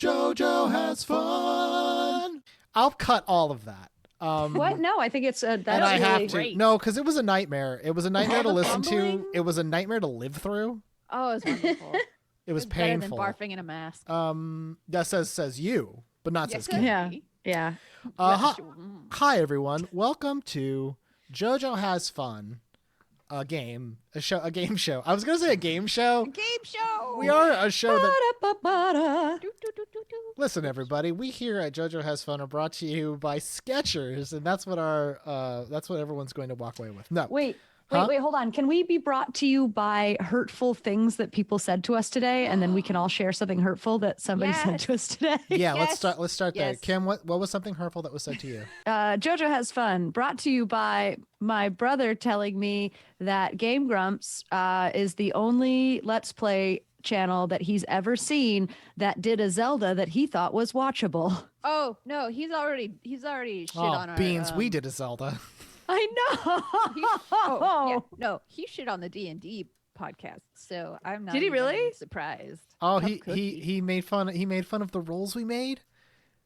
JoJo has fun. I'll cut all of that. What? No, I think it's that's and I really have to. great. No, because it was a nightmare. It was a nightmare to listen fumbling? to. It was a nightmare to live through. Oh, it was wonderful. It was better than painful. barfing in a mask. That says you, but not says Kim. Yeah. Hi everyone. Welcome to JoJo Has Fun. A game show. I was gonna say a game show. Game show. We are a show that. Ba-da-ba-ba-da. Listen, everybody. We here at JoJo Has Fun are brought to you by Skechers, and that's what everyone's going to walk away with. No, Wait, Huh? hold on. Can we be brought to you by hurtful things that people said to us today, and then we can all share something hurtful that somebody said to us today? Yeah, Yes. let's start there. Yes. Kim, what was something hurtful that was said to you? JoJo Has Fun, brought to you by my brother telling me that Game Grumps is the only Let's Play channel that he's ever seen that did a Zelda that he thought was watchable. Oh no, he's already shit on our beans. We did a Zelda. I know. He shit on the D&D podcast, so I'm not. Did he even really? surprised? Oh, Tough he cookie. made fun. He made fun of the rolls we made.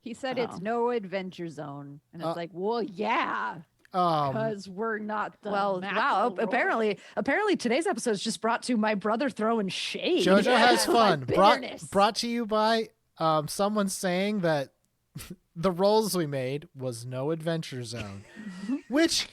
He said it's no adventure zone, and it's like, well, yeah, because we're not the. Well, wow. Apparently today's episode is just brought to my brother throwing shade. JoJo Has Fun. bitterness. Brought to you by someone saying that the rolls we made was no adventure zone, which,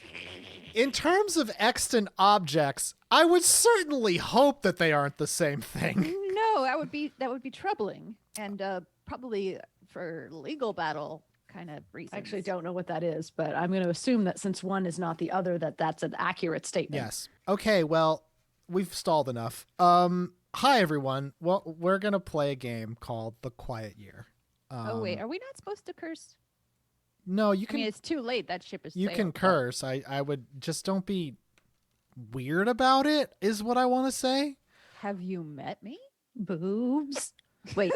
in terms of extant objects, I would certainly hope that they aren't the same thing. No, that would be troubling, and probably for legal battle kind of reasons. I actually don't know what that is, but I'm going to assume that since one is not the other, that's an accurate statement. Yes. Okay. Well, we've stalled enough. Hi everyone. Well, we're gonna play a game called The Quiet Year. Oh wait, are we not supposed to curse? No, you can. I mean, it's too late. That ship is. You sailed, can but- curse. I would just don't be weird about it. Is what I want to say. Have you met me? Boobs. Wait.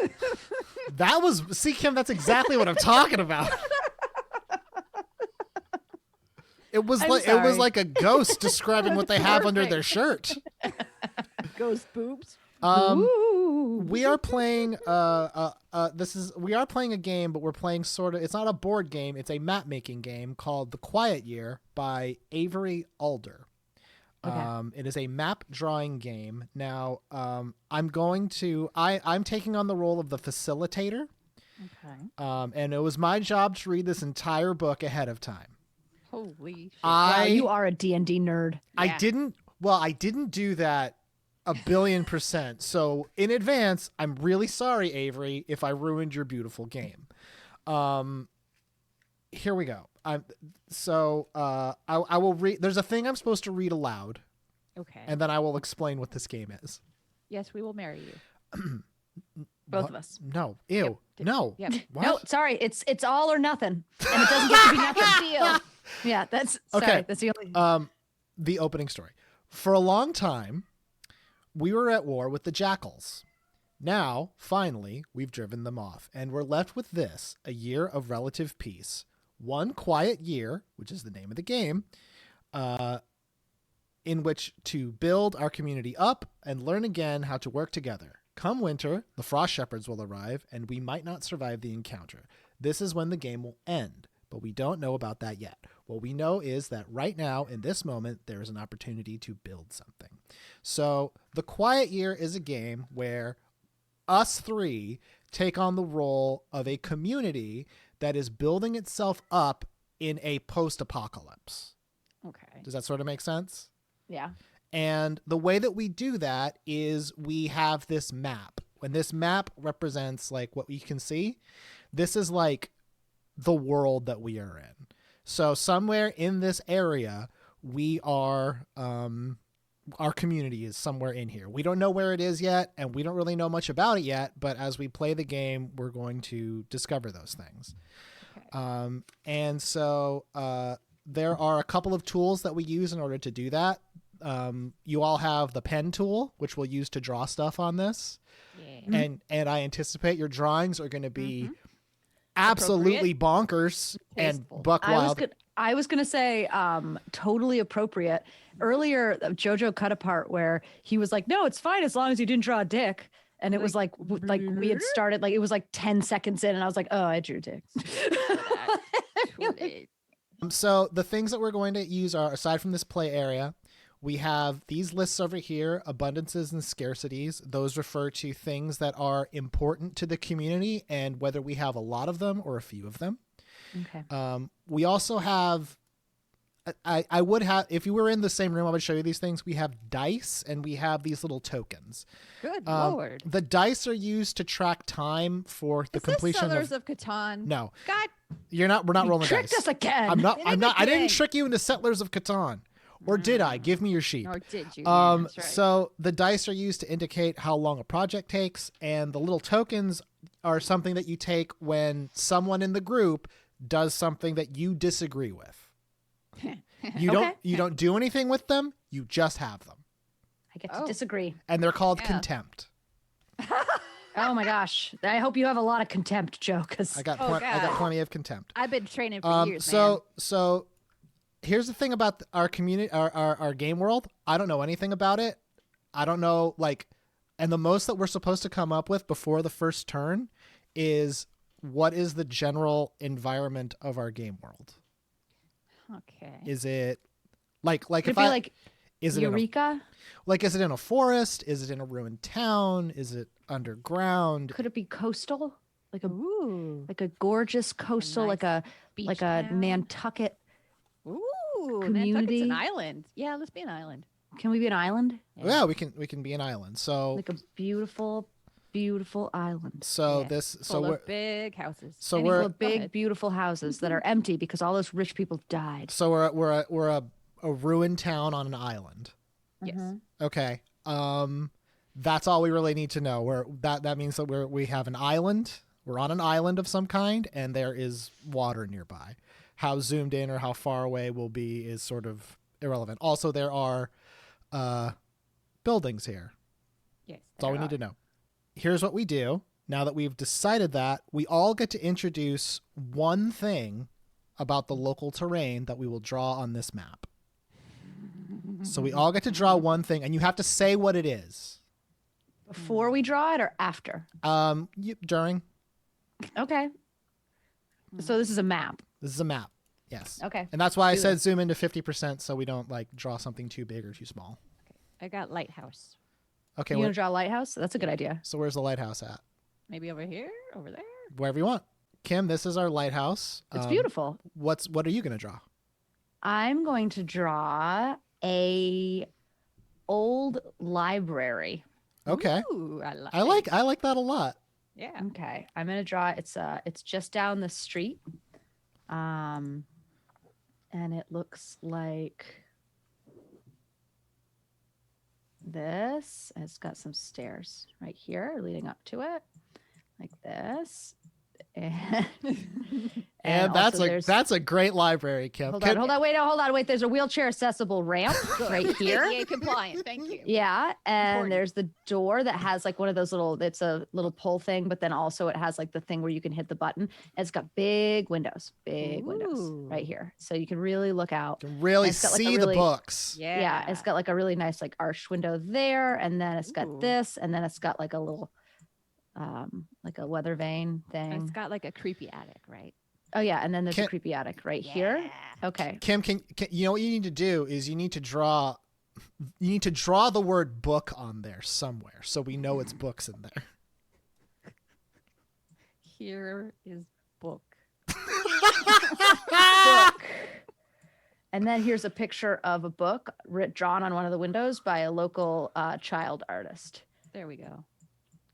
That was Kim. That's exactly what I'm talking about. It was like a ghost describing what they have under their shirt. Ghost boobs. We are playing we are playing a game, but we're playing it's not a board game, it's a map making game called The Quiet Year by Avery Alder. Okay. It is a map drawing game. Now, I'm taking on the role of the facilitator. Okay. And it was my job to read this entire book ahead of time. Holy shit. Wow, you are a D&D nerd. I didn't do that 1,000,000,000%. So in advance, I'm really sorry, Avery, if I ruined your beautiful game. Here we go. I will read. There's a thing I'm supposed to read aloud, Okay. and then I will explain what this game is. Yes, we will marry you. Both of us. No. Ew. No. Yep. What? No, sorry. It's all or nothing. And it doesn't get to be nothing. Deal. Yeah, that's Okay. sorry. That's the only The opening story. For a long time, we were at war with the jackals. Now, finally, we've driven them off, and we're left with this, a year of relative peace. One quiet year, which is the name of the game, in which to build our community up and learn again how to work together. Come winter, the frost shepherds will arrive, and we might not survive the encounter. This is when the game will end, but we don't know about that yet. What we know is that right now, in this moment, there is an opportunity to build something. So The Quiet Year is a game where us three take on the role of a community that is building itself up in a post-apocalypse. Okay. Does that sort of make sense? yeah. And the way that we do that is we have this map. When this map represents like what we can see, this is like the world that we are in. So somewhere in this area, we are, our community is somewhere in here. We don't know where it is yet, and we don't really know much about it yet, but as we play the game, we're going to discover those things. Okay. And so there are a couple of tools that we use in order to do that. You all have the pen tool, which we'll use to draw stuff on this. Yeah. And I anticipate your drawings are going to be absolutely bonkers and Tasteful. buck wild. I was gonna say totally appropriate. Earlier, JoJo cut a part where he was like, "No, it's fine as long as you didn't draw a dick," And it was like we had started, like, it was like 10 seconds in and I was like, oh, I drew dick. So the things that we're going to use are, aside from this play area, we have these lists over here, abundances and scarcities. Those refer to things that are important to the community and whether we have a lot of them or a few of them. Okay. We also have, I would have, if you were in the same room, I would show you these things. We have dice and we have these little tokens. Good Lord. The dice are used to track time for the completion of Settlers of Catan. No. God. We're not rolling the dice. Tricked us again. I didn't trick you into Settlers of Catan. Or did I? Give me your sheep. Or did you? Yeah, that's right. So the dice are used to indicate how long a project takes, and the little tokens are something that you take when someone in the group does something that you disagree with. You don't do anything with them, you just have them. I get to disagree. And they're called contempt. Oh my gosh. I hope you have a lot of contempt, Joe, because I got plenty of contempt. I've been training for years, man. So here's the thing about our community, our game world. I don't know anything about it. I don't know, and the most that we're supposed to come up with before the first turn is what is the general environment of our game world? Okay. Is it is it Eureka? Is it in a forest? Is it in a ruined town? Is it underground? Could it be coastal? Like a gorgeous coastal, nice like a Nantucket community. Nantucket's an island. Yeah, let's be an island. Can we be an island? Yeah, we can be an island. So like a beautiful island. So full of big houses. So we're big beautiful houses that are empty because all those rich people died. So we're a ruined town on an island. Yes. Okay. That's all we really need to know. That means that we have an island. We're on an island of some kind, and there is water nearby. How zoomed in or how far away we'll be is sort of irrelevant. Also, there are buildings here. Yes. That's all we need to know. Here's what we do. Now that we've decided that, we all get to introduce one thing about the local terrain that we will draw on this map. So we all get to draw one thing, and you have to say what it is. Before we draw it or after? During. Okay. So this is a map. This is a map. Yes. Okay. And that's why I said zoom into 50% so we don't draw something too big or too small. Okay. I got lighthouse. Okay. You want to draw a lighthouse? That's a good idea. So where's the lighthouse at? Maybe over here? Over there? Wherever you want. Kim, this is our lighthouse. It's beautiful. What are you going to draw? I'm going to draw a old library. Okay. Ooh, I like that a lot. Yeah. Okay. I'm going to draw it's just down the street. And it looks like this. It's got some stairs right here leading up to it, like this. And that's a great library, Kim. Hold on. Wait. There's a wheelchair accessible ramp right here. ADA compliant. Thank you. Yeah, and Important. there's the door that has one of those it's a little pull thing, but then also it has the thing where you can hit the button. And it's got big windows right here, so you can really look out. You can really see the books. Yeah, it's got a really nice arched window there, and then it's got this, and then it's got a little a weather vane thing. It's got a creepy attic, right? Oh yeah, and then there's a creepy attic right here. Okay. Kim, can you know what you need to do is you need to draw the word book on there somewhere so we know it's books in there. Here is book. Book. And then here's a picture of a book drawn on one of the windows by a local child artist. There we go.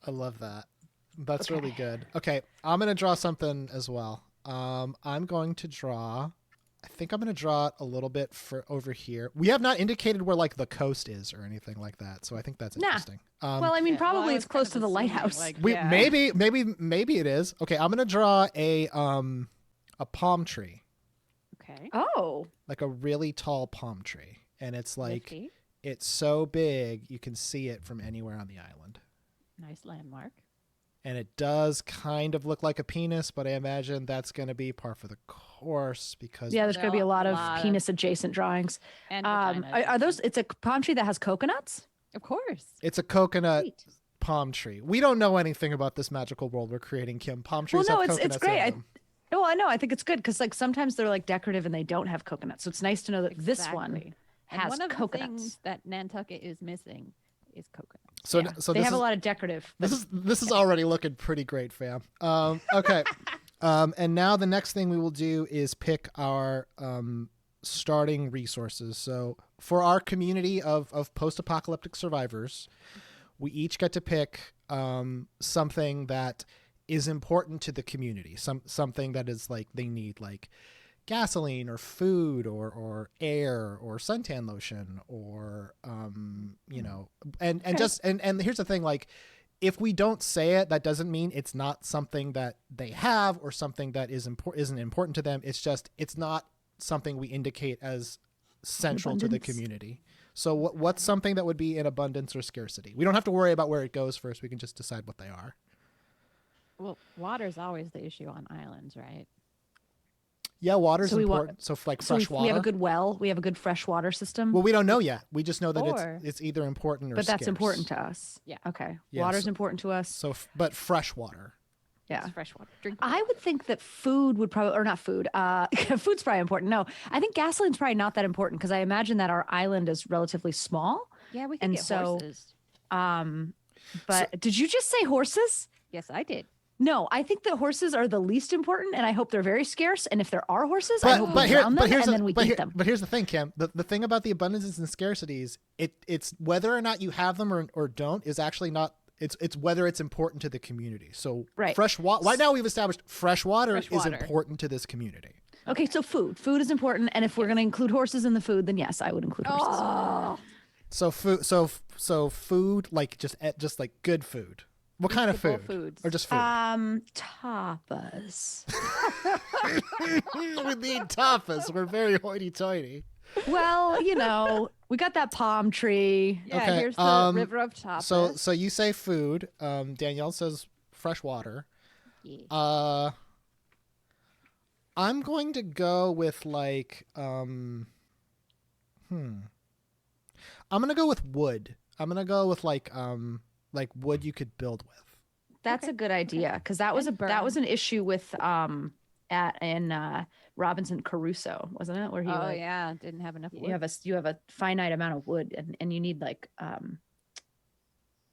I love that. That's really good. Okay, I'm going to draw something as well. I'm going to draw it a little bit for over here. We have not indicated where the coast is or anything like that, so I think that's interesting. Well, I mean, probably it's close to the lighthouse. Maybe it is. Okay, I'm going to draw a palm tree. Okay. Oh. A really tall palm tree, and it's it's so big you can see it from anywhere on the island. Nice landmark. And it does kind of look like a penis, but I imagine that's going to be par for the course because there's going to be a lot of penis adjacent drawings. And are those? It's a palm tree that has coconuts. Of course. It's a coconut palm tree. We don't know anything about this magical world we're creating, Kim. Palm trees have coconuts it's great. in them. No, I know. I think it's good because like sometimes they're like decorative and they don't have coconuts. So it's nice to know that this one has one of coconuts. The things that Nantucket is missing is coconut. So they have a lot of decorative. This is already looking pretty great, fam. Okay. And now the next thing we will do is pick our starting resources. So for our community of post-apocalyptic survivors, we each get to pick something that is important to the community. Something that is like they need, like gasoline or food or air or suntan lotion or you know, and here's the thing, like if we don't say it, that doesn't mean it's not something that they have or something that isn't important to them. It's just it's not something we indicate as central to the community. So what's something that would be in abundance or scarcity? We don't have to worry about where it goes first. We can just decide what they are. Well, water's always the issue on islands, right? Yeah, water's important. So like fresh water. We have a good well. We have a good fresh water system. Well, we don't know yet. We just know that it's either important or but that's scarce. important to us. Yeah. Okay. Yeah, Water's important to us. So, but fresh water. Yeah. It's fresh water. Drink. I would think that food would probably, or not food. Food's probably important. No, I think gasoline's probably not that important because I imagine that our island is relatively small. Yeah, we can get horses. But did you just say horses? Yes, I did. No, I think that horses are the least important, and I hope they're very scarce. And if there are horses, I hope we drown them and then we eat them. But here's the thing, Kim. The thing about the abundances and scarcities, it's whether or not you have them or don't is actually not. It's whether it's important to the community. So fresh water. Right now we've established fresh water is important to this community. Okay, so food is important, and if we're going to include horses in the food, then yes, I would include horses. Oh. So food, like just like good food. What kind of food? Foods. Or just food? Tapas. We need tapas. We're very hoity-toity. Well, you know, we got that palm tree. Yeah, okay, here's the river of tapas. So you say food. Danielle says fresh water. Yeah. I'm going to go with like I'm gonna go with wood. I'm gonna go with like wood you could build with. That's a good idea because that was an issue with in Robinson Crusoe, wasn't it? Where he didn't have enough wood. You have a finite amount of wood and you need like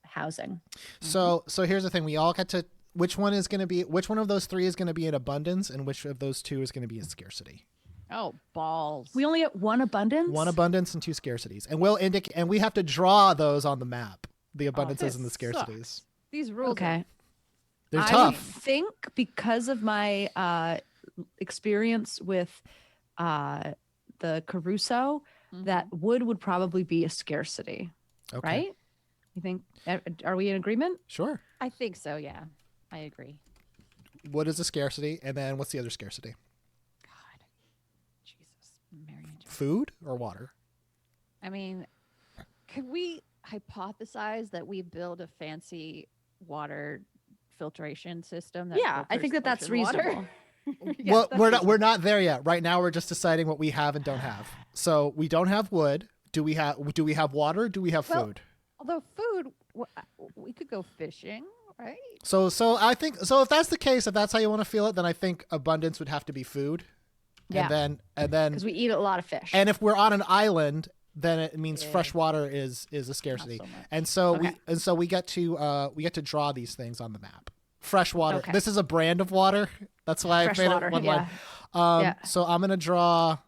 housing. So here's the thing: we all get to which one of those three is going to be in abundance, and which of those two is going to be in scarcity. Oh, balls! We only get one abundance. One abundance and two scarcities, and we'll indicate, and we have to draw those on the map. The abundances and the scarcities. Sucks. These rules. Okay. They're tough. I think because of my experience with the Caruso, that wood would probably be a scarcity. Okay. Right? You think? Are we in agreement? Sure. I think so. Yeah, I agree. Wood is a scarcity, and then what's the other scarcity? God, Jesus, Mary and Joseph. Food or water? I mean, could we hypothesize that we build a fancy water filtration system? I think that's reasonable. Well, we're not there yet. Right now, we're just deciding what we have and don't have. So we don't have wood. Do we have water? Do we have food? Although food, we could go fishing, right? So I think if that's the case, if that's how you want to feel it, then I think abundance would have to be food. Yeah. And then because we eat a lot of fish. And if we're on an island, then it means fresh water is a scarcity. So we get to draw these things on the map. Fresh water. Okay. This is a brand of water. That's why I made it one line. So I'm gonna draw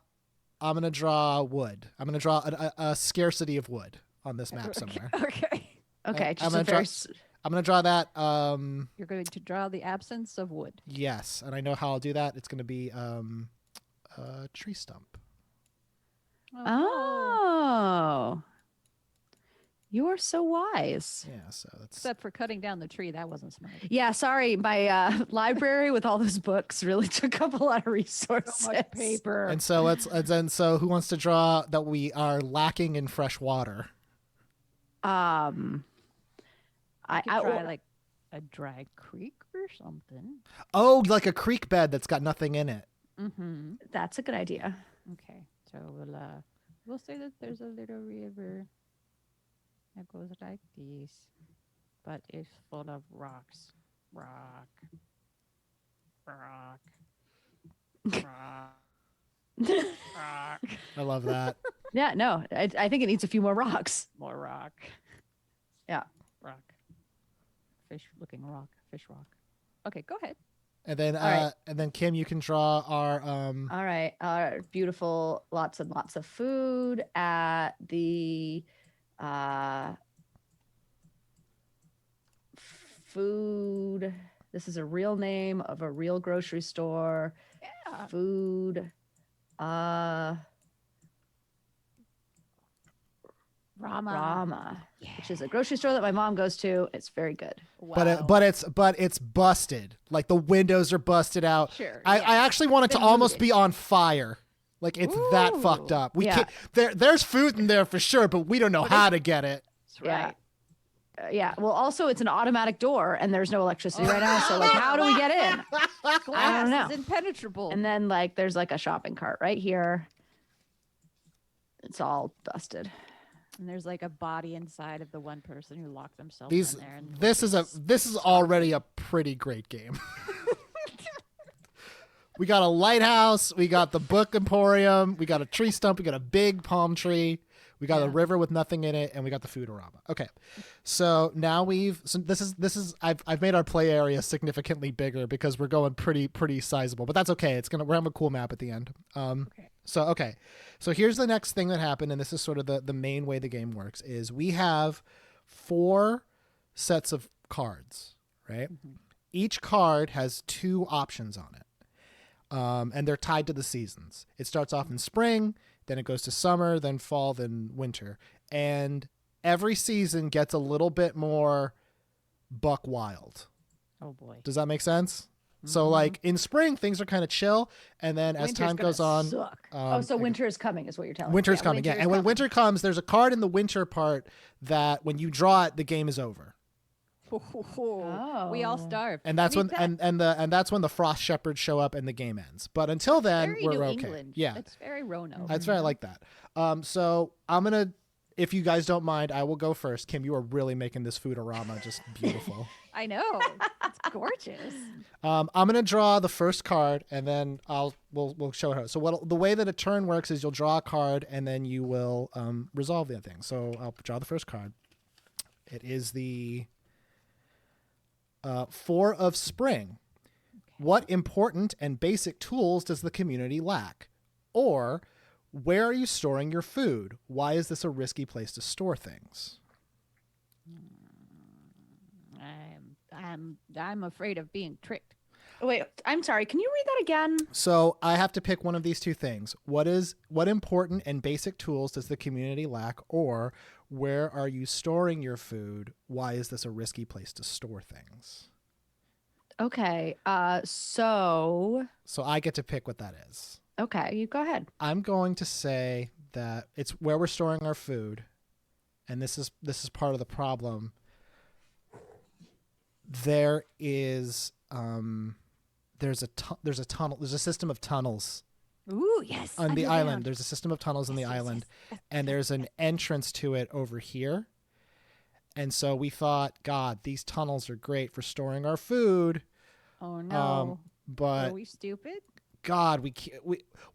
wood. I'm gonna draw a scarcity of wood on this map somewhere. Okay. I'm gonna draw that. You're going to draw the absence of wood. Yes, and I know how I'll do that. It's gonna be a tree stump. Oh. You are so wise. Yeah, so that's... Except for cutting down the tree, that wasn't smart. Yeah, sorry. My library with all those books really took up a lot of resources. So much paper. And so who wants to draw that we are lacking in fresh water? I try like a dry creek or something. Oh, like a creek bed that's got nothing in it. Mm-hmm. That's a good idea. Okay, so we'll say that there's a little river that goes like this. but it's full of rocks. Rock. Rock. Rock. Rock. I love that. Yeah, no, I think it needs a few more rocks. More rock. Yeah. Rock. Fish looking rock. Fish rock. Okay, go ahead. And then right. and then Kim, you can draw our All right. Beautiful, lots and lots of food at the food. This is a real name of a real grocery store. Yeah. Food. Rama, which is a grocery store that my mom goes to. It's very good. Wow. but it's busted. Like the windows are busted out. Sure. I yeah. actually want it to Been almost looted. be on fire. Like it's that fucked Ooh. up. We Yeah. can't there's food in there for sure, but we don't know how to get it. That's right. Yeah. Well, also it's an automatic door, and there's no electricity right now. So like, how do we get in? Glass know. is impenetrable. And then like, there's like a shopping cart right here. It's all busted. And there's like a body inside of the one person who locked themselves These in there. And this is already a pretty great game. We got a lighthouse, we got the book emporium, we got a tree stump, we got a big palm tree, we got a river with nothing in it, and we got the foodorama. Okay. So now this is I've made our play area significantly bigger because we're going pretty sizable. But that's okay. We're having a cool map at the end. Okay. So here's the next thing that happened, and this is sort of the main way the game works, is we have 4 sets of cards, right? Mm-hmm. Each card has 2 options on it. And they're tied to the seasons. It starts off in spring, then it goes to summer, then fall, then winter. And every season gets a little bit more buck wild. Oh boy. Does that make sense? So like in spring, things are kind of chill. And then as Winter's time gonna goes on, suck. So winter is coming is what you're telling me. winter's Yeah, coming. Yeah. winter's And when coming. winter comes, there's a card in the winter part that when you draw it, the game is over. We all Oh. starve. And that's I mean, when and that's when the frost shepherds show up and the game ends. But until then, very we're New okay. England. Yeah. That's very Roanoke. That's right. I like that. So I'm going to, if you guys don't mind, I will go first. Kim, you are really making this foodorama just beautiful. I know. It's gorgeous. I'm going to draw the first card and then we'll show her. So the way that a turn works is you'll draw a card and then you will resolve the thing. So I'll draw the first card. It is the 4 of spring. What important and basic tools does the community lack? Or where are you storing your food? Why is this a risky place to store things? I'm afraid of being tricked. Wait, I'm sorry. Can you read that again? So I have to pick one of these 2 things. What important and basic tools does the community lack? Or where are you storing your food? Why is this a risky place to store things? Okay. So I get to pick what that is. okay, you go ahead. I'm going to say that it's where we're storing our food, and this is part of the problem. There is there's a tunnel. There's a system of tunnels Ooh, yes. on the underground. island. There's a system of tunnels on the Yes, island, yes. and there's an entrance to it over here. And so we thought, God, these tunnels are great for storing our food. Oh no. But Are we stupid? God,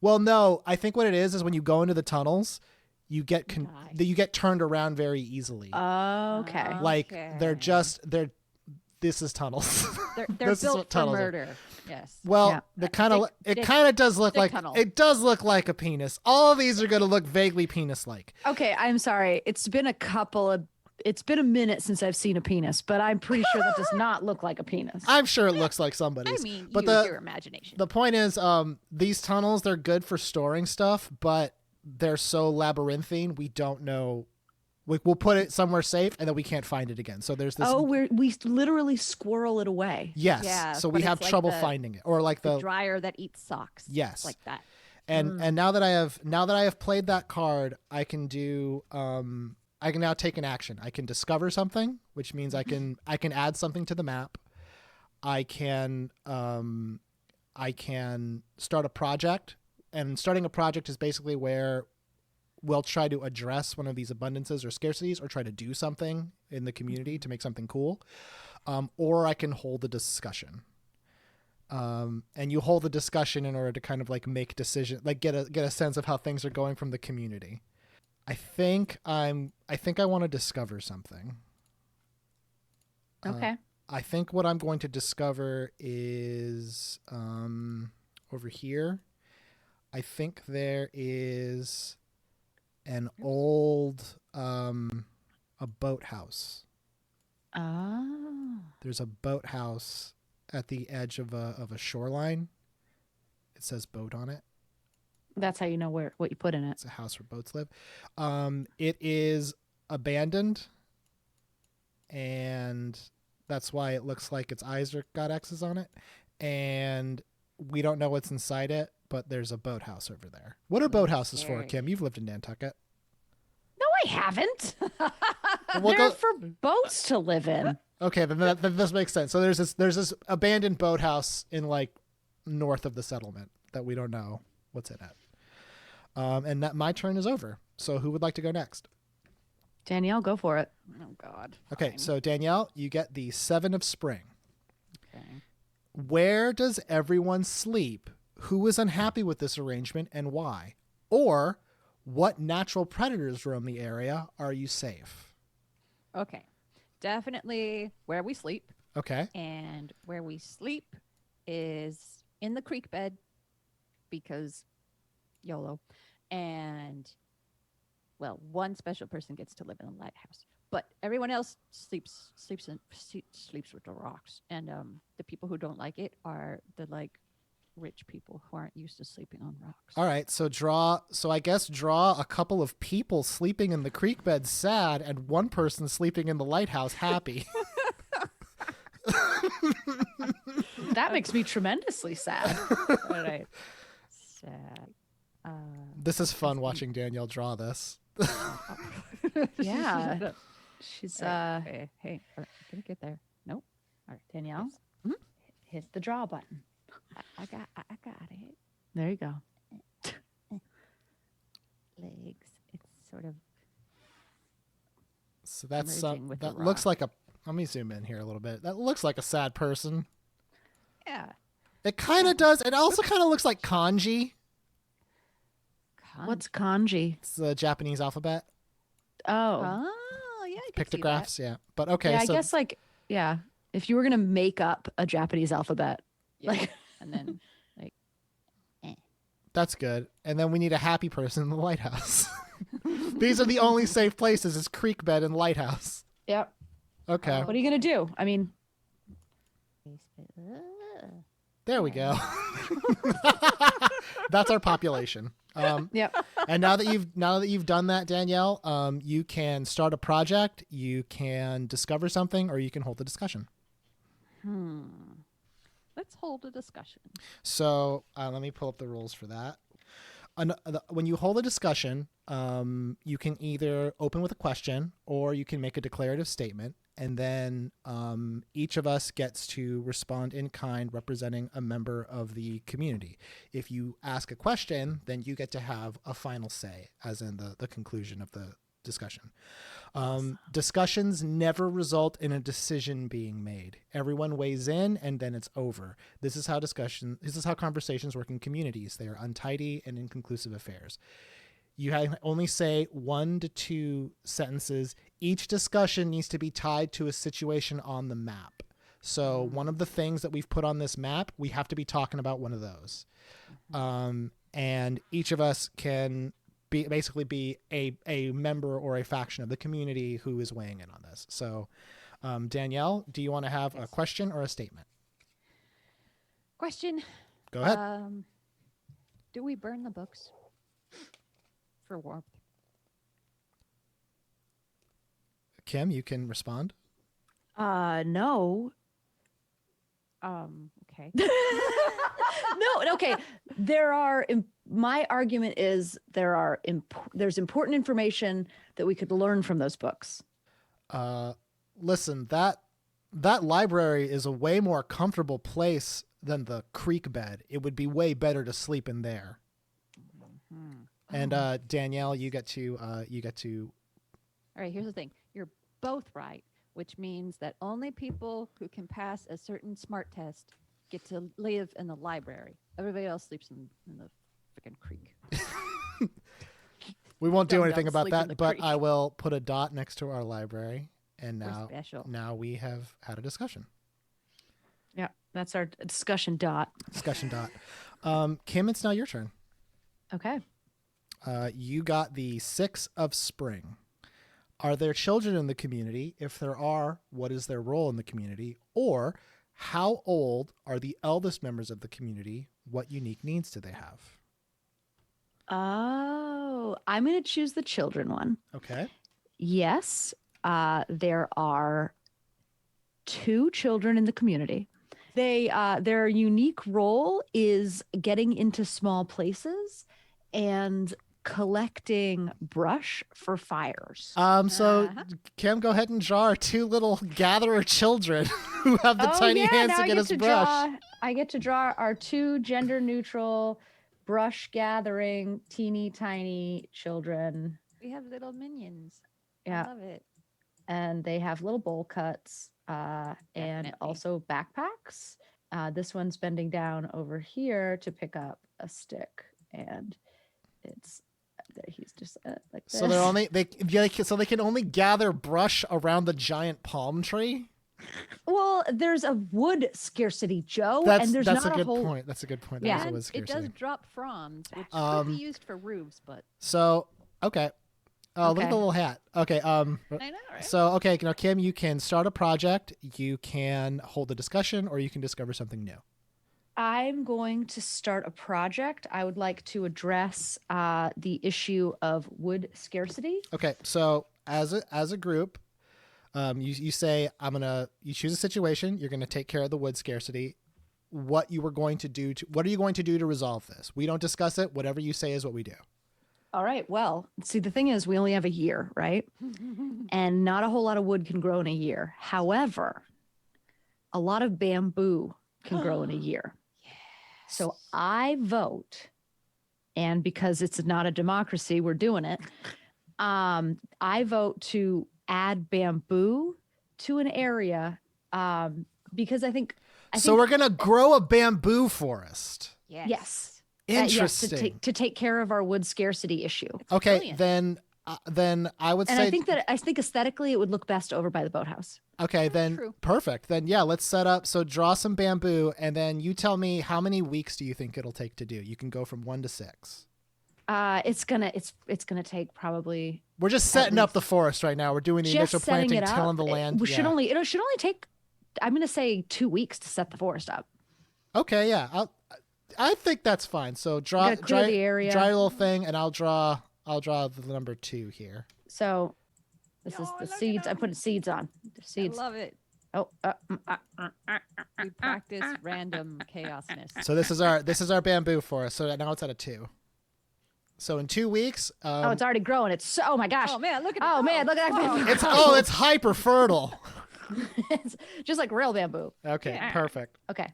well, no, I think what it is when you go into the tunnels, you get Die. you get turned around very easily. Okay. Like Okay. this is tunnels. They're this is built what for tunnels are. murder. Yes. Well, Yeah. it kind of does look thick like tunnel. it does look like a penis. All of these are going to look vaguely penis-like. Okay, I'm sorry. It's been a minute since I've seen a penis, but I'm pretty sure that does not look like a penis. I'm sure it looks like somebody's. I mean, but use your imagination. the point is, these tunnels, they're good for storing stuff, but they're so labyrinthine, we don't know. We'll put it somewhere safe, and then we can't find it again. So there's this. Oh, we literally squirrel it away. Yes. Yeah, So but we have it's like trouble the- finding it, or like the the dryer that eats socks. yes. Like that. And now that I have played that card, I can do I can now take an action. I can discover something, which means I can add something to the map. I can start a project, and starting a project is basically where will try to address one of these abundances or scarcities or try to do something in the community to make something cool. Or I can hold a discussion. And you hold the discussion in order to kind of like make decision, like get a sense of how things are going from the community. I think I want to discover something. Okay. I think what I'm going to discover is over here. I think there is an old a boathouse. Oh. There's a boathouse at the edge of a shoreline. It says boat on it. That's how you know what you put in it. It's a house where boats live. It is abandoned, and that's why it looks like its eyes got X's on it. And we don't know what's inside it, but there's a boathouse over there. What are boathouses for, Kim? You've lived in Nantucket. No, I haven't. We'll They're go- for boats to live in. Okay, then this makes sense. So there's this abandoned boathouse in like north of the settlement that we don't know what's in it. And that my turn is over. So who would like to go next? Danielle, go for it. Oh God. Okay, Fine. so Danielle, you get the 7 of spring. Okay. Where does everyone sleep? Who is unhappy with this arrangement and why? Or what natural predators roam the area? Are you safe? Okay. Definitely where we sleep. Okay. And where we sleep is in the creek bed because YOLO. And well, one special person gets to live in the lighthouse, but everyone else sleeps with the rocks. And the people who don't like it are the like rich people who aren't used to sleeping on rocks. All right. So I guess draw a couple of people sleeping in the creek bed sad and one person sleeping in the lighthouse happy. That makes me tremendously sad. All right. Sad. This is fun watching Danielle draw this. Yeah. She's Hey, gonna get there. Nope. All right, Danielle, hit the draw button. I got it. There you go. Legs. It's sort of So that's merging with the that looks rock. like a. Let me zoom in here a little bit. That looks like a sad person. yeah. It kind of does. It also kind of looks like kanji. What's kanji? It's the Japanese alphabet. Oh. Oh, yeah. I can see that. Pictographs, yeah. But okay, Yeah, so I guess if you were going to make up a Japanese alphabet, Yeah. like And then that's good. And then we need a happy person in the lighthouse. These are the only safe places is creek bed and lighthouse. Yep. Okay. What are you going to do? I mean, There we go. That's our population. yep. And now that you've done that, Danielle, you can start a project, you can discover something, or you can hold a discussion. let's hold a discussion. So let me pull up the rules for that. When you hold a discussion, you can either open with a question or you can make a declarative statement. And then each of us gets to respond in kind representing a member of the community. If you ask a question, then you get to have a final say, as in the conclusion of the discussion. Discussions never result in a decision being made. Everyone weighs in and then it's over. This is how conversations work in communities. They are untidy and inconclusive affairs. You only say 1 to 2 sentences. Each discussion needs to be tied to a situation on the map. So one of the things that we've put on this map, we have to be talking about one of those. And each of us can basically be a member or a faction of the community who is weighing in on this. So Danielle, do you want to have a question or a statement? Question. Go ahead. Do we burn the books for warmth? Kim, you can respond. No. Okay. No, okay. My argument is there's important information that we could learn from those books. Listen, that library is a way more comfortable place than the creek bed. It would be way better to sleep in there. And Danielle, you get to All right, here's the thing. You're both right, which means that only people who can pass a certain smart test get to live in the library. Everybody else sleeps in the freaking creek. we won't do Dumb anything dumb about sleep in that, the but creek. I will put a dot next to our library. And We're special. now we have had a discussion. Yeah, that's our discussion dot. Discussion dot. Kim, it's now your turn. Okay. You got the 6 of spring. Are there children in the community? If there are, what is their role in the community? Or how old are the eldest members of the community? What unique needs do they have? Oh, I'm going to choose the children one. Okay. Yes, there are 2 children in the community. Their unique role is getting into small places and collecting brush for fires. So Kim, go ahead and draw our 2 little gatherer children who have the tiny hands now to get us brush. I get to draw our 2 gender neutral brush gathering teeny tiny children. We have little minions. Yeah. I love it. And they have little bowl cuts and Definitely. also backpacks. This one's bending down over here to pick up a stick, and he's just like this. So they can only gather brush around the giant palm tree. Well, there's a wood scarcity, Joe, That's and there's a not good whole. point. That's a good point. Yeah. That And was it does scarcity. drop fronds, which could be used for roofs, but So okay. Oh, look at Okay. the little hat. Okay. I know, right? So okay, now Kim, you can start a project, you can hold a discussion, or you can discover something new. I'm going to start a project. I would like to address the issue of wood scarcity. Okay, so as a group, you say you choose a situation, you're gonna take care of the wood scarcity. What are you going to do to resolve this? We don't discuss it. Whatever you say is what we do. All right. Well, see, the thing is, we only have a year, right? And not a whole lot of wood can grow in a year. However, a lot of bamboo can grow in a year. So I vote, and because it's not a democracy, we're doing it. I vote to add bamboo to an area because I think We're gonna grow a bamboo forest. yes. Interesting. Yes, to take care of our wood scarcity issue. Okay, brilliant. then I would And say I think aesthetically it would look best over by the boathouse. okay, then true. perfect. Then yeah, let's set up. So draw some bamboo, and then you tell me how many weeks do you think it'll take to do? You can go from 1 to 6. It's gonna take probably We're just setting up the forest right now. We're doing the just initial setting planting, it up. tilling the land. It should only take. I'm gonna say 2 weeks to set the forest up. Okay, yeah, I think that's fine. So draw Gotta clear the area. draw your little thing, and I'll draw the number 2 here. So this is Oh, the look at seeds. I them. put seeds on. The I seeds. love it. Oh, We practice random chaosness. So this is our bamboo forest. So now it's at a 2. So in 2 weeks, oh, it's already growing. Oh my gosh. Oh man, look at it. Oh man, look at that. it's hyper fertile. It's just like real bamboo. Okay, Yeah. perfect. Okay.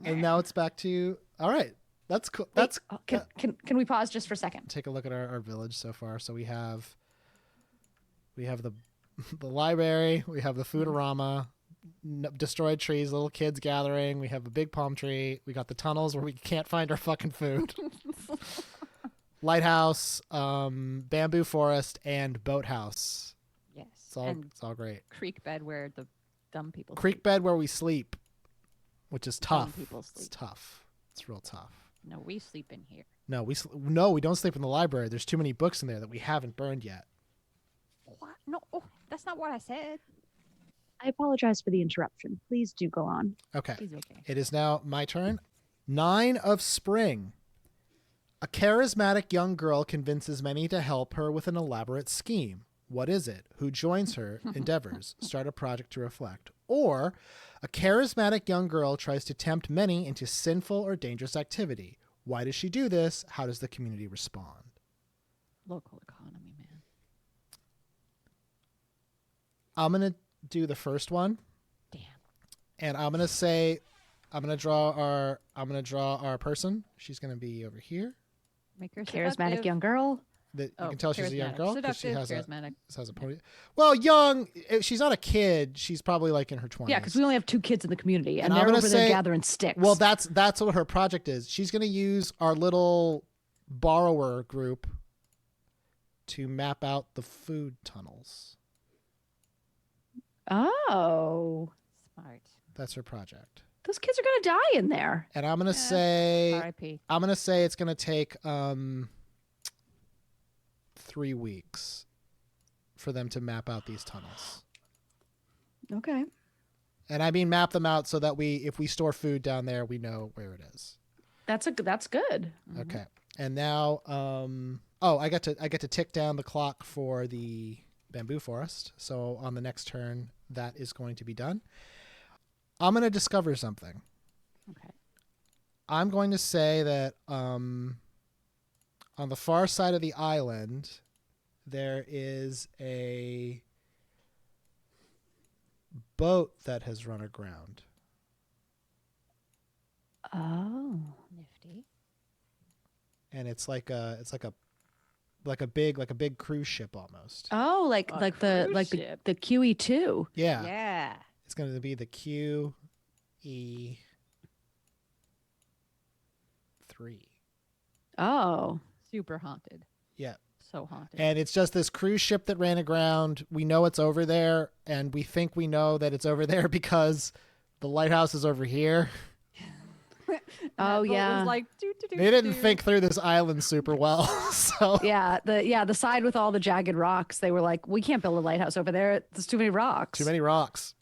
And now it's back to all right. That's cool. That's Can we pause just for a second? take a look at our village so far. So we have the the library, we have the foodorama, destroyed trees, little kids gathering. We have a big palm tree. We got the tunnels where we can't find our fucking food. Lighthouse, bamboo forest, and boathouse. Yes. It's all great. Creek bed where the dumb people Creek bed where we sleep, which is Dumb tough. people It's sleep. tough. It's real tough. sleep. No, we sleep in here. No, we don't sleep in the library. There's too many books in there that we haven't burned yet. What? No, that's not what I said. I apologize for the interruption. Please do go on. Okay. He's okay. It is now my turn. 9 of spring. A charismatic young girl convinces many to help her with an elaborate scheme. What is it? Who joins her endeavors? Start a project to reflect. Or a charismatic young girl tries to tempt many into sinful or dangerous activity. Why does she do this? How does the community respond? Local economy, man. I'm going to do the first one. Damn. And I'm going to draw our person. She's going to be over here. Make her Charismatic seductive. young girl. That you Oh, can tell she's a young charismatic. girl because she Seductive, has charismatic. a pony. Well, young. She's not a kid. She's probably like in her 20s. Yeah, because we only have 2 kids in the community, and I'm they're gonna over there say- gathering sticks. Well, that's what her project is. She's going to use our little borrower group to map out the food tunnels. Oh, Smart. That's her project. those kids are gonna die in there. And I'm going to Yeah. say R.I.P. it's going to take 3 weeks for them to map out these tunnels. Okay. And I mean map them out so that if we store food down there, we know where it is. That's good. Mhm. Okay. And now I get to tick down the clock for the bamboo forest. So on the next turn that is going to be done. I'm going to discover something. Okay. I'm going to say that on the far side of the island there is a boat that has run aground. Oh. Nifty. And it's like a big cruise ship almost. Oh, like A the cruise ship. the QE2. Yeah. Yeah. It's going to be the QE3. Oh. Super haunted. Yeah. So haunted. And it's just this cruise ship that ran aground. We know it's over there, and we think we know that it's over there because the lighthouse is over here. And Oh, that boat yeah. Was like, doo, doo, doo, They didn't doo. think through this island super well. So Yeah, the side with all the jagged rocks. They were like, we can't build a lighthouse over there. There's too many rocks. too many rocks.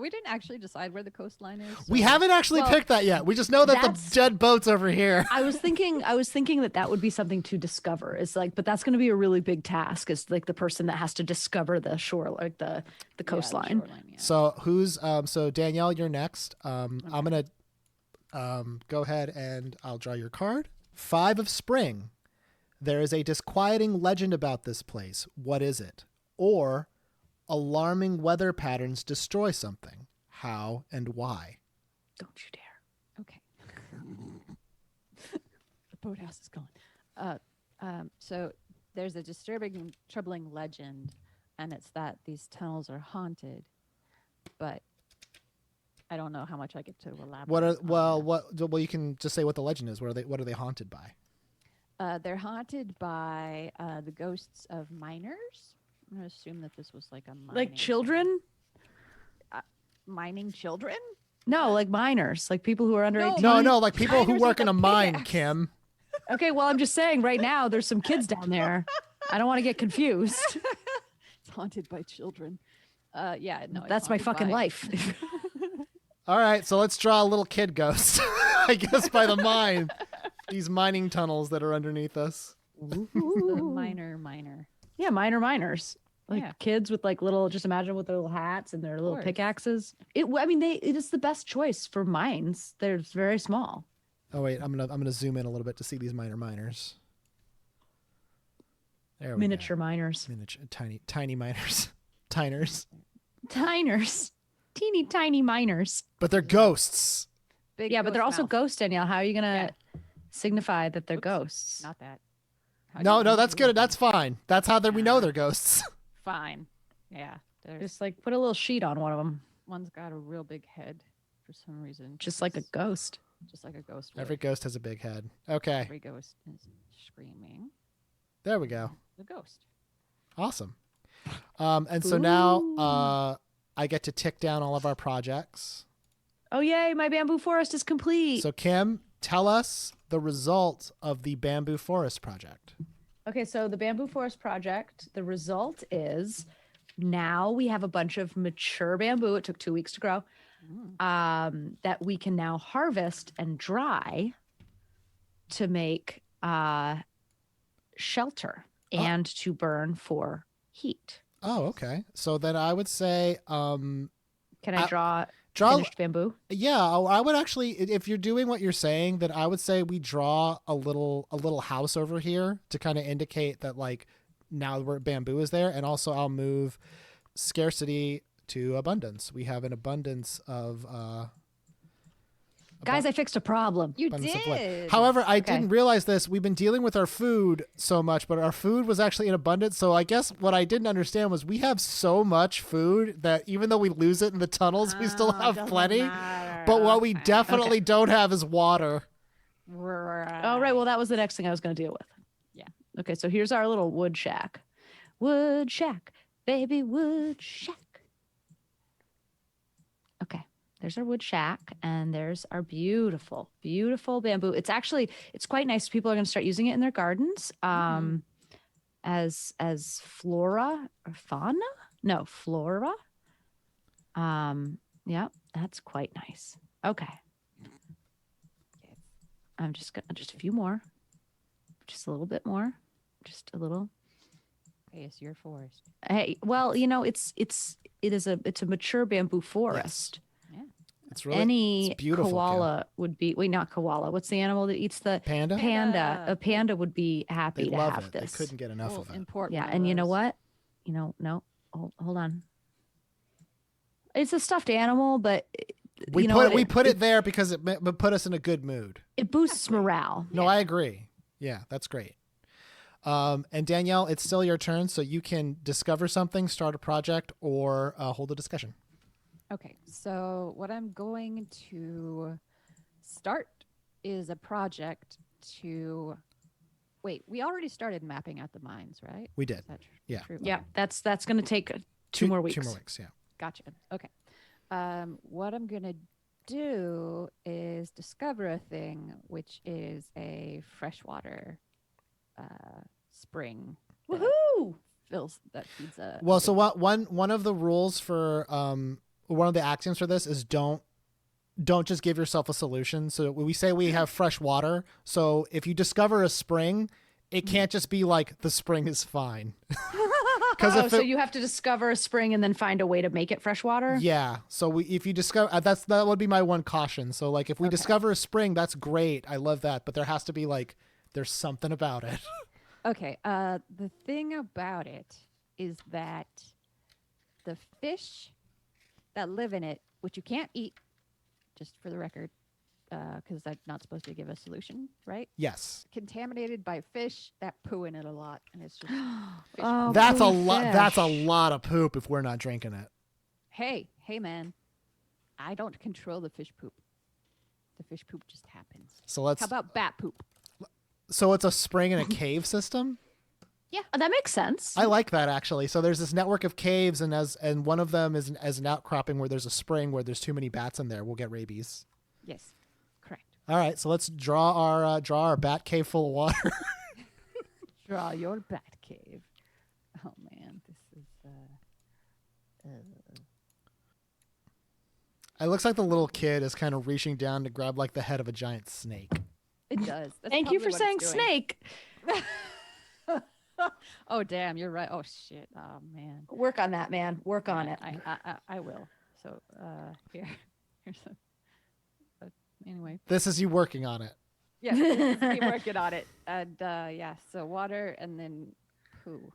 We didn't actually decide where the coastline is. We so- haven't actually Well, picked that yet. We just know that the that's- dead boat's over here. I was thinking that would be something to discover. It's like, but that's going to be a really big task. It's like the person that has to discover the shore, like the the coastline. shoreline, yeah. So so Danielle, you're next. I'm gonna go ahead and I'll draw your card. 5 of spring. There is a disquieting legend about this place. What is it? Or alarming weather patterns destroy something. How and why? Don't you dare. Okay. The boathouse is gone. So there's a disturbing and troubling legend, and it's that these tunnels are haunted, but I don't know how much I get to elaborate. Well, you can just say what the legend is. What are they haunted by? They're haunted by the ghosts of miners. I'm gonna assume that this was like a mining Like children? mining children. No, like minors, like people who are under No. 18. No, like people who Miners work with in a a mine, pickaxe. Kim. Okay, well, I'm just saying right now there's some kids down there. I don't want to get confused. It's haunted by children. Yeah, no, it's That's my haunted fucking by- life. All right, so let's draw a little kid ghost. I guess by the mine. These mining tunnels that are underneath us. The minor. Yeah, minors. Like Yeah. kids with like little, just imagine with their little hats and their little course. pickaxes. It is the best choice for mines. They're very small. Oh wait, I'm gonna zoom in a little bit to see these miners. There we Miniature go. miners. Miniature, tiny miners, tiners. Tiners. Teeny tiny miners. But they're ghosts. Big Yeah, but they're ghost also mouth. ghosts, Danielle. How are you gonna Yeah. signify that they're Oops, ghosts? Not that. How do No, you no, know that's who good. they are? That's fine. That's how we know they're ghosts. Fine. Yeah. There's Just like put a little sheet on one of them, one's got a real big head for some reason. just like a It's ghost. just like a ghost. would. Every ghost has a big head. Okay, Every ghost is screaming. there we go. The ghost. Awesome. And so now Ooh. I get to tick down all of our projects. Oh yay! My bamboo forest is complete. So Kim, tell us the result of the bamboo forest project. Okay, so the bamboo forest project, the result is now we have a bunch of mature bamboo. It took 2 weeks to grow. That we can now harvest and dry to make shelter and to burn for heat. Oh, okay. So then I would say, Can I draw draw. finished bamboo? Yeah, I would actually, if you're doing what you're saying, then I would say we draw a little house over here to kind of indicate that like now where bamboo is there, and also I'll move scarcity to abundance. We have an abundance of Guys, I fixed a problem. You abundance of wood. did. However, I Okay. didn't realize this. We've been dealing with our food so much, but our food was actually in abundance. So I guess what I didn't understand was we have so much food that even though we lose it in the tunnels, we still have doesn't plenty. matter. But what we definitely don't have is water. Right. All right. Well, that was the next thing I was going to deal with. Yeah. Okay. So here's our little wood shack. Wood shack, baby, wood shack. Okay. There's our wood shack, and there's our beautiful, beautiful bamboo. It's quite nice. People are going to start using it in their gardens as flora or fauna. No, flora. Yeah, that's quite nice. Okay. I'm just a few more, just a little bit more, just a little. Hey, it's your forest. Hey, well, it's a mature bamboo forest. It's really Any it's beautiful. koala would be not koala. What's the animal that eats the Panda? panda? A panda would be happy They to love have it. this. They couldn't get enough We'll of it. import Yeah, one of and you know those. what? No, hold on. It's a stuffed animal, but We you know put what? we put it there because it put us in a good mood. It boosts morale. No, I agree. Yeah, that's great. And Danielle, it's still your turn, so you can discover something, start a project, or hold a discussion. Okay, so what I'm going to start is a project to. Wait, we already started mapping out the mines, right? We did. Is that Yeah. True? Yeah, Okay. that's going to take two more weeks. 2 more weeks, yeah. Gotcha. Okay. What I'm gonna do is discover a thing, which is a freshwater spring that Woohoo! that feeds a. Well, so one of the rules for one of the axioms for this is don't just give yourself a solution. So we say we have fresh water. So if you discover a spring, it can't just be like the spring is fine. Because so you have to discover a spring and then find a way to make it freshwater? yeah. So if you discover that would be my one caution. So like if we discover a spring, that's great. I love that, but there has to be like there's something about it. Okay. The thing about it is that the fish that live in it, which you can't eat, just for the record, because I'm not supposed to give a solution, right? Yes. Contaminated by fish that poo in it a lot, and it's just. Fish Oh, poop. That's a poor lot. That's a fish. lot of poop if we're not drinking it. Hey, man, I don't control the fish poop. The fish poop just happens. So let's. How about bat poop? So it's a spring in a cave system. Oh, that makes sense. I like that actually. So there's this network of caves, and one of them is as an outcropping where there's a spring where there's too many bats in there. We'll get rabies. Yes, correct. All right, so let's draw our bat cave full of water. Draw your bat cave. Oh man, this is. It looks like the little kid is kind of reaching down to grab like the head of a giant snake. It does. That's Thank you probably for what saying it's doing. snake. Oh damn, you're right. Oh shit. Oh man. Work on that, man. Work on it. I will. So here's anyway. This is you working on it. Yeah, this is me working on it. And yeah, so water and then poo.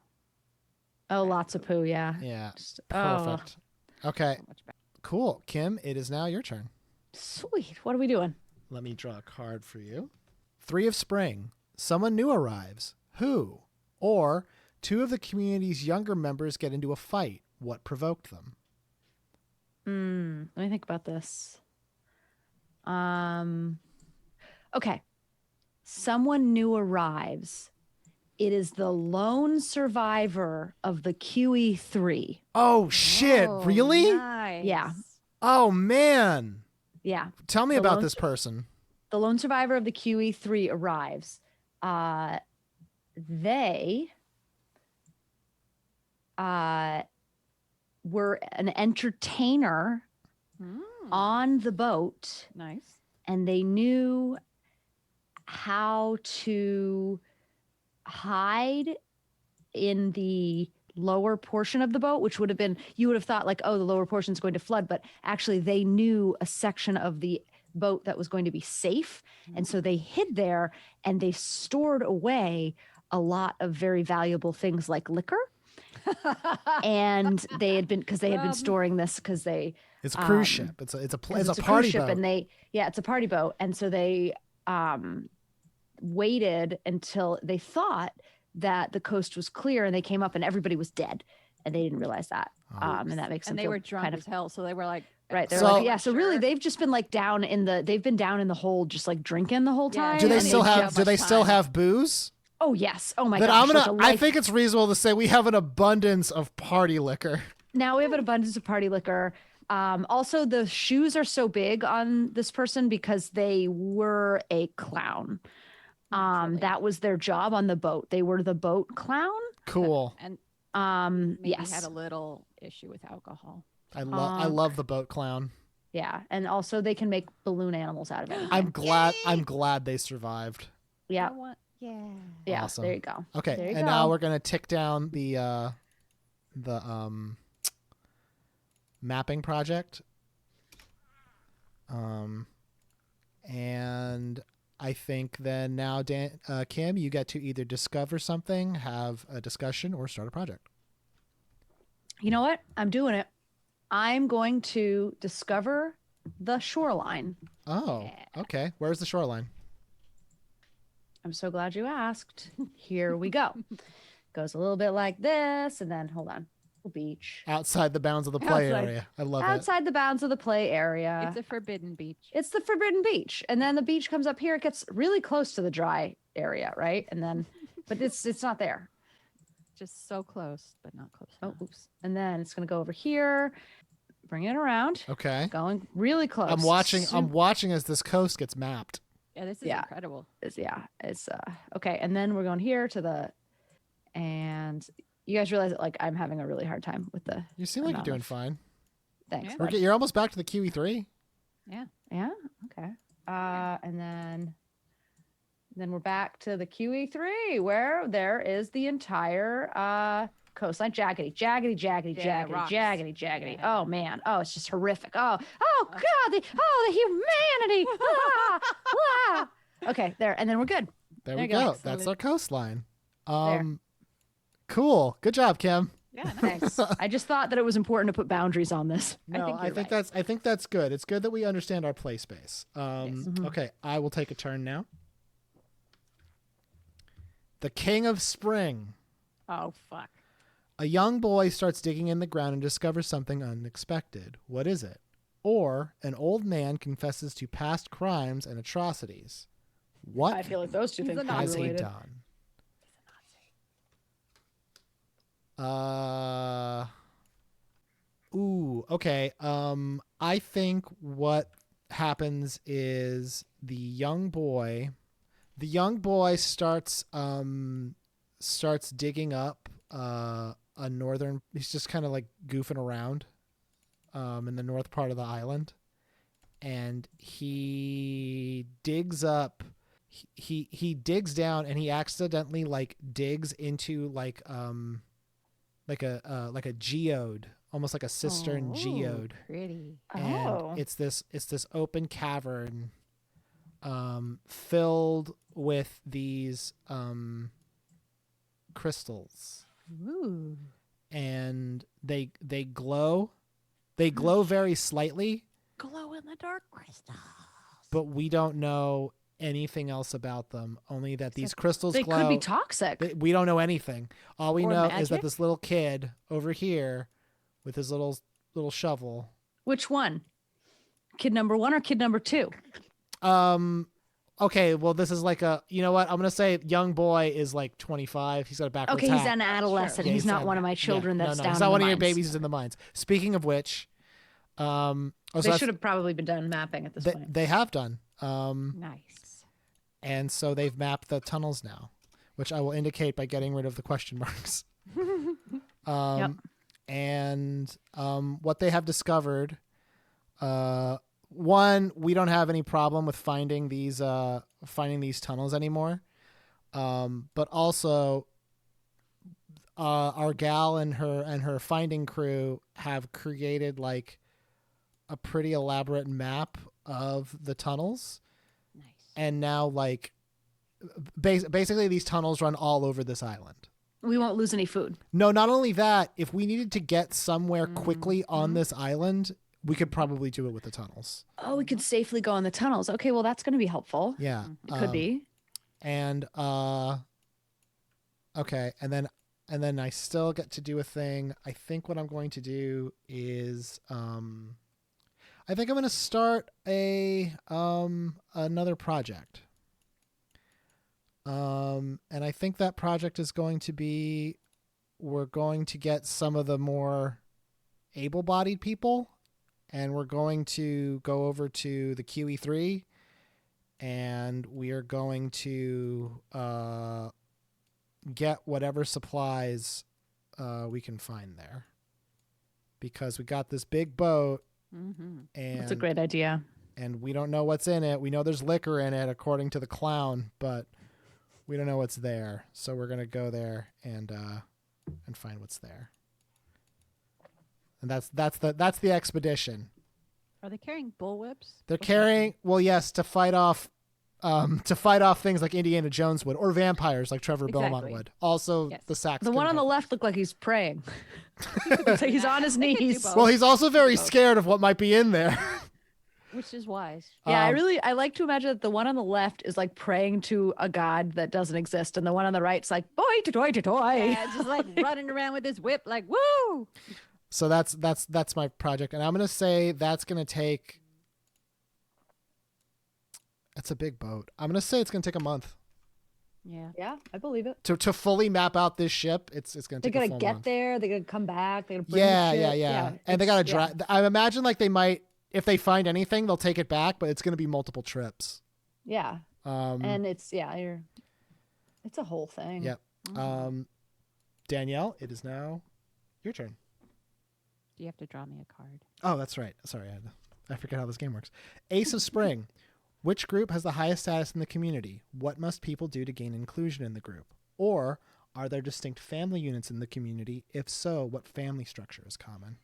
Oh, lots of poo, yeah. Yeah. Just- Perfect. Okay. So much better. Cool. Kim, it is now your turn. Sweet. What are we doing? Let me draw a card for you. 3 of spring. Someone new arrives. Who? Or 2 of the community's younger members get into a fight. What provoked them? Let me think about this. Okay. Someone new arrives. It is the lone survivor of the QE3. Oh, shit. Oh, Really? Nice. Yeah. Oh, man. Yeah. Tell me The about lone this person. The lone survivor of the QE3 arrives. They were an entertainer on the boat, Nice. and they knew how to hide in the lower portion of the boat, which would have been, you would have thought like, oh, the lower portion is going to flood, but actually they knew a section of the boat that was going to be safe. And so they hid there and they stored away a lot of very valuable things like liquor. And they had been storing this because they It's a cruise ship. It's a cruise party ship, boat. and it's a party boat, and so they waited until they thought that the coast was clear, and they came up and everybody was dead, and they didn't realize that. And that makes them And they feel were drunk kind as hell, so they were like, right. They're So- like, yeah. So really, they've just been like they've been down in the hold, just like drinking the whole Yeah. time. Do they And still they have? have Do they much still time. have booze? Oh yes. Oh my Then gosh. like a I life- think it's reasonable to say we have an abundance of party liquor. Now we have an abundance of party liquor. Also, the shoes are so big on this person because they were a clown. Naturally. That was their job on the boat. They were the boat clown. Cool. and maybe Yes. had a little issue with alcohol. I love the boat clown. Yeah, and also they can make balloon animals out of it. I'm glad they survived. Yeah, yeah. Awesome. There you go. Okay, There you and go. now we're gonna tick down the mapping project. And I think then now Kim, you get to either discover something, have a discussion, or start a project. You know what? I'm doing it. I'm going to discover the shoreline. Oh, okay. Where's the shoreline? I'm so glad you asked. Here we go. Goes a little bit like this, and then hold on. Beach. Outside the bounds of the play Outside. area. I love it. Outside the bounds of the play area. It's a forbidden beach. It's the forbidden beach, and then the beach comes up here. It gets really close to the dry area, right? And then, but it's not there. Just so close, but not close Oh, enough. oops. And then it's gonna go over here, bring it around, Okay. going really close. I'm watching as this coast gets mapped. Yeah, this is Yeah. incredible. It's okay. And then we're going here to the, and you guys realize that like I'm having a really hard time with the. You seem like you're amount doing of- fine. Thanks. Yeah. bud. You're almost back to the QE3. Yeah. Yeah. Okay. And then we're back to the QE3 where there is the entire coastline. Jaggedy. rocks. Yeah. Yeah. Oh man. Oh, it's just horrific. Oh God. The humanity. Ah. Okay, there. And then we're good. There There we you go. go. That's our coastline. There. Cool. Good job, Kim. Yeah. Nice. Thanks. I just thought that it was important to put boundaries on this. No, think I you're think right. that's good. It's good that we understand our play space. Yes. Mhm. Okay, I will take a turn now. The King of Spring. Oh fuck. A young boy starts digging in the ground and discovers something unexpected. What is it? Or an old man confesses to past crimes and atrocities. What I feel like those two He's things a are has he related. done? Ooh, okay. I think what happens is the young boy starts digging up a northern, he's just kind of like goofing around in the north part of the island, and he digs up he digs down, and he accidentally like digs into like a geode, almost like a cistern geode, Pretty. and Oh. it's this open cavern filled with these crystals, Ooh. and they glow very slightly, Glow in the dark crystals. but we don't know anything else about them, only that these crystals They glow. could be toxic. We don't know anything. All we Or know is that magic? this little kid over here with his little shovel. Which one? Kid number 1 or kid number 2? Okay, well, this is like you know what? I'm going to say young boy is like 25. He's got a backwards Okay, he's hat. an adolescent. Yeah, he's not an- one of my yeah, children that's no, down he's in not the one of your mines. babies who's in the mines. Speaking of which, so They that's- should have probably been done mapping at this point. they have done. Nice. And so they've mapped the tunnels now, which I will indicate by getting rid of the question marks. Yep. And what they have discovered, one, we don't have any problem with finding these tunnels anymore. But also, our gal and her finding crew have created like a pretty elaborate map of the tunnels. Nice. And now like basically these tunnels run all over this island. We won't lose any food. No, not only that, if we needed to get somewhere quickly on this island, we could probably do it with the tunnels. Oh, we could safely go in the tunnels. Okay, well, that's going to be helpful. Yeah. It could be. And okay, and then I still get to do a thing. I think what I'm going to do is I think I'm going to start another project. And I think that project is going to be, we're going to get some of the more able-bodied people, and we're going to go over to the QE3, and we are going to get whatever supplies we can find there, because we got this big boat, and That's a great idea. And we don't know what's in it. We know there's liquor in it, according to the clown, but we don't know what's there. So we're gonna go there and find what's there. And that's the expedition. Are they carrying bullwhips? They're carrying, well, yes, to fight off things like Indiana Jones would, or vampires like Trevor Belmont would. Also, Yes. the sax. The one on the left looked like he's praying. Looks like he's on his They could do knees. both. Well, he's also very scared of what might be in there. Which is wise. Yeah, I like to imagine that the one on the left is like praying to a god that doesn't exist, and the one on the right's like boy to toy to toy. Yeah, just like running around with his whip, like woo. So that's my project, and I'm gonna say that's gonna take. It's a big boat. I'm gonna say it's gonna take a month Yeah. Yeah, I believe it. to fully map out this ship. It's gonna They're take a gonna full get month. there. They're gonna come back. They're gonna bring Yeah, the yeah, ship. yeah, and they gotta drive. I imagine like they might, if they find anything, they'll take it back, but it's gonna be multiple trips. Yeah, and it's it's a whole thing. Yep. Danielle, it is now your turn. Do you have to draw me a card? Oh, that's right. Sorry, I forget how this game works. Ace of Spring. Which group has the highest status in the community? What must people do to gain inclusion in the group? Or are there distinct family units in the community? If so, what family structure is common?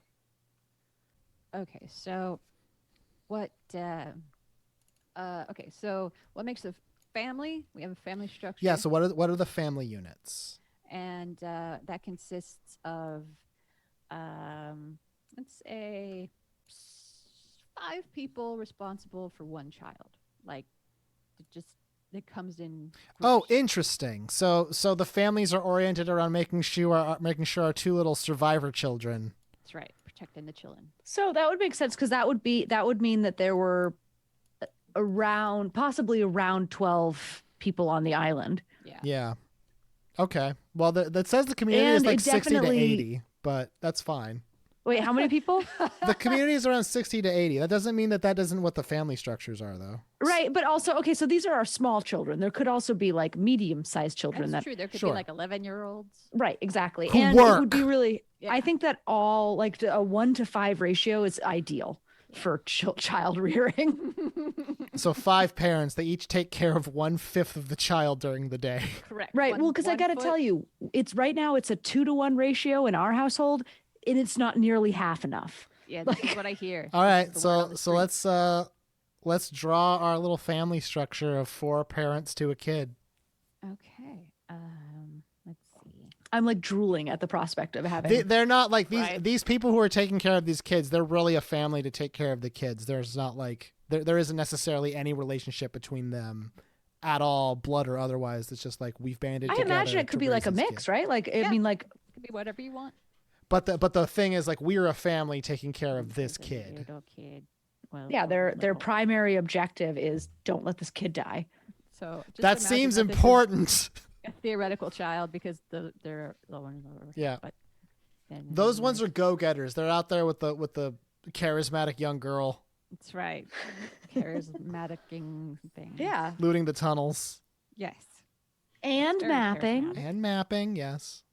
Okay, so what? Okay, so what makes a family? We have a family structure. Yeah. So what are the family units? And that consists of, let's say, 5 people responsible for one child. Like, it comes in. Oh, groups. interesting. So the families are oriented around making sure our 2 little survivor children. That's right, protecting the children. So that would make sense, because that would mean that there were possibly around 12 people on the island. Yeah. Yeah. Okay. Well, that says the community is And like it 60 to definitely- 80, but that's fine. Wait, how many people? The community is around 60 to 80. That doesn't mean that isn't what the family structures are, though. Right, but also, okay, so these are our small children. There could also be like medium-sized children That's that true. There could Sure. be like 11-year-olds. Right, exactly. Who and it work. would be really Yeah. I think that all like a 1-to-5 ratio is ideal for child rearing. So 5 parents, they each take care of 1/5 of the child during the day. Correct. Right. One- Well, because I one got to foot. tell you, it's right now it's a 2-to-1 ratio in our household, and it's not nearly half enough. Yeah, this is what I hear. All This right, is the word on the so street. let's draw our little family structure of 4 parents to a kid. Okay. Let's see. I'm like drooling at the prospect of having. They're not like Right. these people who are taking care of these kids. They're really a family to take care of the kids. There's not like there isn't necessarily any relationship between them at all, blood or otherwise. It's just like we've banded I together. imagine it could to be like raise a these mix, kids. right? Like I Yeah. mean, like It could be whatever you want. But the thing is, like, we're a family taking care of this There's a kid. Little kid. Well, yeah, their little. primary objective is don't let this kid die. So just That imagine seems that this is important. a theoretical child because they're lower and lower. Yeah. But then Those ones are go-getters. They're out there with the charismatic young girl That's right. Charismatic thing. Yeah, looting the tunnels Yes. and Very mapping. charismatic. and mapping. Yes.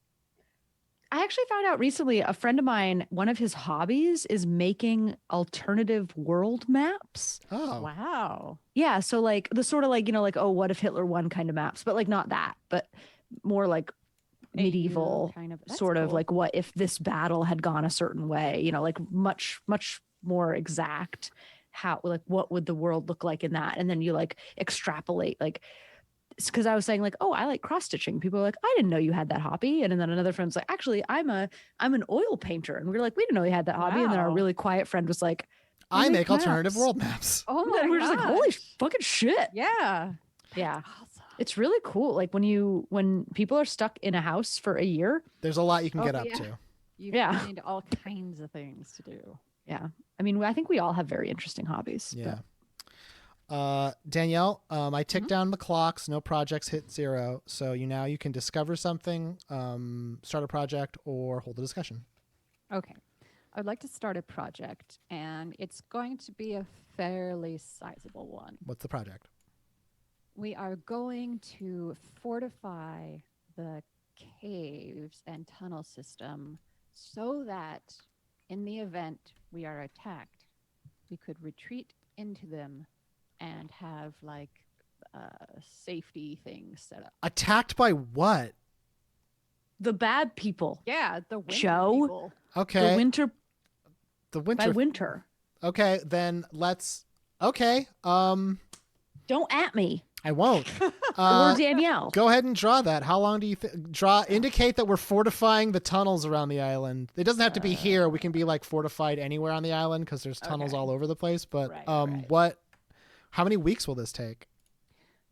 I actually found out recently, a friend of mine, one of his hobbies is making alternative world maps. Oh. Wow. Yeah, so like the sort of like, like, oh, what if Hitler won kind of maps, but like not that, but more like AU medieval kind of. That's sort of cool. like what if this battle had gone a certain way, like much more exact, how like what would the world look like in that, and then you like extrapolate like because I was saying like, oh, I like cross stitching. People are like, I didn't know you had that hobby. And then another friend's like, actually, I'm an oil painter. And we were like, we didn't know you had that hobby. And then our Wow. really quiet friend was like, I make alternative maps." world maps. Oh And my then we're just like, holy gosh. fucking shit. Yeah. Yeah. Awesome. It's really cool. Like when people are stuck in a house for a year. There's a lot you can Oh, get up yeah. to. You Yeah. find all kinds of things to do. Yeah. I mean, I think we all have very interesting hobbies. Yeah. Danielle, I tick Mhm. down the clocks. No projects hit 0. So you can discover something, start a project, or hold a discussion. Okay. I'd like to start a project, and it's going to be a fairly sizable one. What's the project? We are going to fortify the caves and tunnel system so that in the event we are attacked, we could retreat into them and have like safety things set up. Attacked by what? The bad people. Yeah, the winter Joe? people. Okay. The winter The by winter. winter. Okay, then let's. Okay. Don't at me. I won't. Or Danielle. Go ahead and draw that. How long do you draw? Indicate that we're fortifying the tunnels around the island. It doesn't have to be here. We can be like fortified anywhere on the island because there's tunnels Okay. all over the place. But Right. what? How many weeks will this take?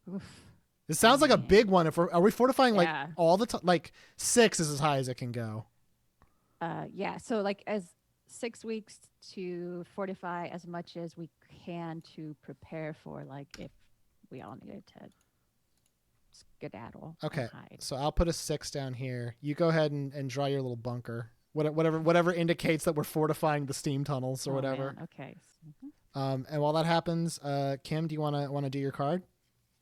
Oof. It sounds like a big one. Are we fortifying like Yeah. all the time? Like 6 is as high as it can go. Yeah, so like as 6 weeks to fortify as much as we can to prepare for like if we all needed to skedaddle. and Okay, hide. so I'll put a 6 down here. You go ahead and draw your little bunker. Whatever indicates that we're fortifying the steam tunnels or Oh, whatever. man, okay. And while that happens, Kim, do you wanna do your card?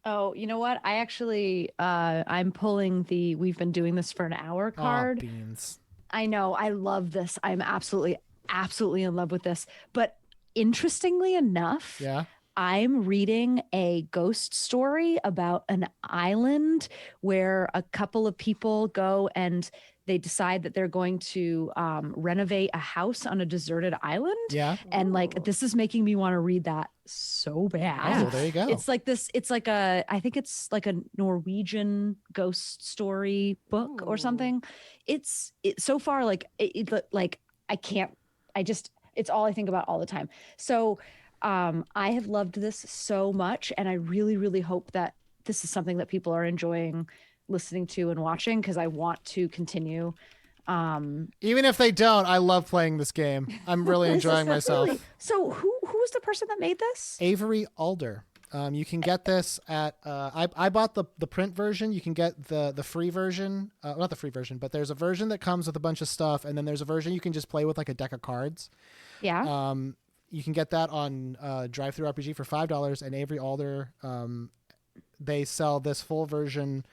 Oh, you know what? I actually I'm pulling the we've been doing this for an hour Aw, card. beans. I know. I love this. I'm absolutely in love with this. But interestingly enough, Yeah. I'm reading a ghost story about an island where a couple of people go and they decide that they're going to renovate a house on a deserted island. Yeah. And Ooh. like, this is making me want to read that so bad. Oh, there you go. It's like this, I think it's like a Norwegian ghost story book or Ooh. something. It's so far, like, it's all I think about all the time. So I have loved this so much. And I really, really hope that this is something that people are enjoying listening to and watching, because I want to continue. Even if they don't, I love playing this game. I'm really enjoying myself. So who was the person that made this? Avery Alder. You can get this at I bought the print version. You can get the free version, not the free version, but there's a version that comes with a bunch of stuff, and then there's a version you can just play with like a deck of cards. Yeah. You can get that on Drive Through RPG for $5, and Avery Alder, they sell this full version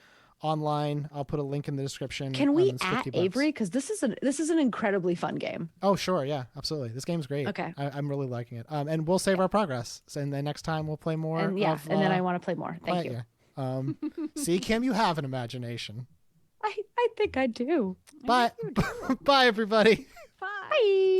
online. I'll put a link in the description. Can we It's at $50. Avery? Because this is an incredibly fun game. Oh, sure. Yeah, absolutely. This game's great. Okay. I'm really liking it. And we'll save our progress. So, and then next time we'll play more. And yeah, of, and then I want to play more. Thank Quiet you. Year. See, Kim, you have an imagination. I think I do. Bye. Bye, everybody. Bye. Bye.